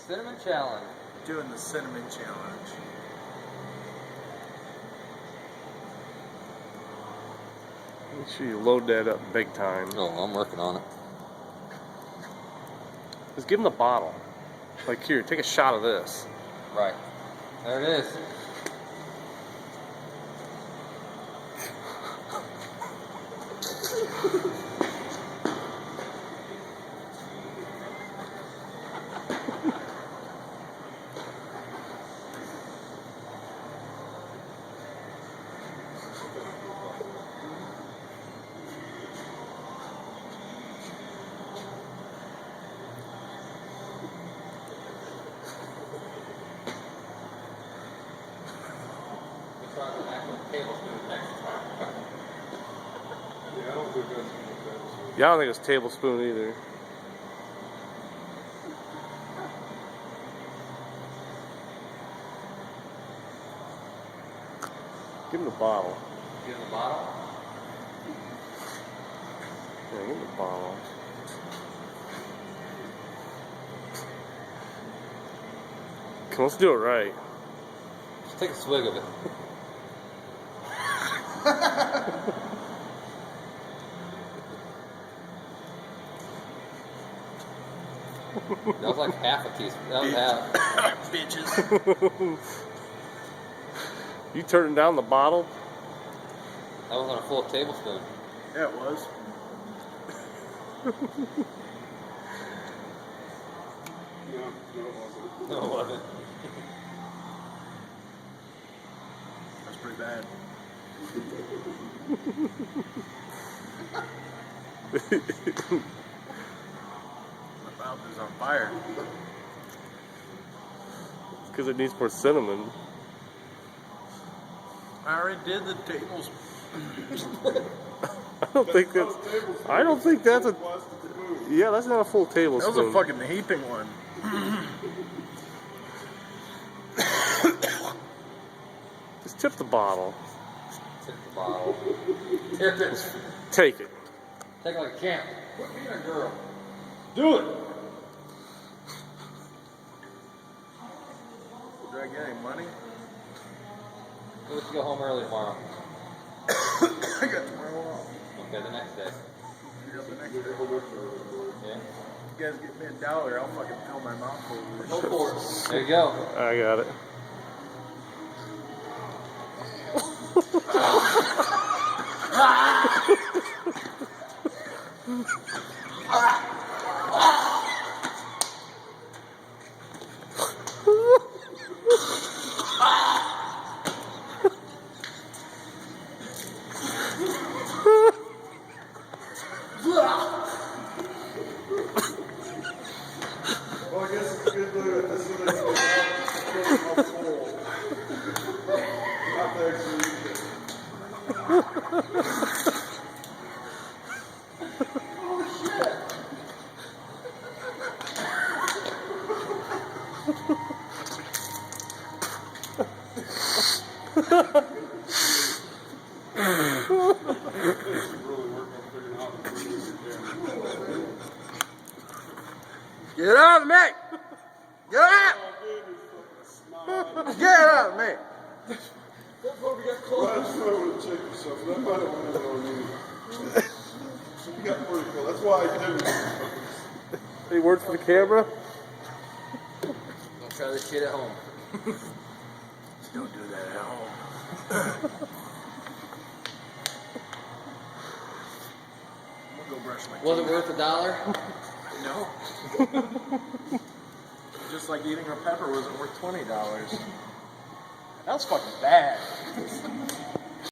Cinnamon challenge. Doing the cinnamon challenge. Make sure you load that up big time. Oh, I'm working on it. Just give him the bottle. Like, here, take a shot of this. Right. There it is. Yeah, I don't think it's a tablespoon either. Give him the bottle. Give him the bottle? Yeah, give him the bottle. Come on, let's do it right. Just take a swig of it. That was like half a teaspoon. That was half. Bitches. You turning down the bottle? That wasn't a full tablespoon. Yeah, it was. No, it wasn't. That's pretty bad. My mouth is on fire. Because it needs more cinnamon. I already did the tables. I don't think that's a. Yeah, that's not a full That tablespoon. was a fucking heaping one. Just tip the bottle. Take the bottle. Tip it. Take it. Take it like a champ. Quit being a girl. Do it. Did I get any money? Let's go home early tomorrow. I got tomorrow off. Okay, the next day. I got the next day. Yeah. You guys get me $1, I'll fucking fill my mouth full of this Go shit. for it. There you go. I got it. Well, I guess it's good to this is how full. Not the execution. Get out of me! Get out! Get out of me! Any words for the camera? Don't try this shit at home. Don't do that at home. I'm gonna go brush my teeth. Was it worth $1? No. Just like eating a pepper wasn't worth $20. That was fucking bad.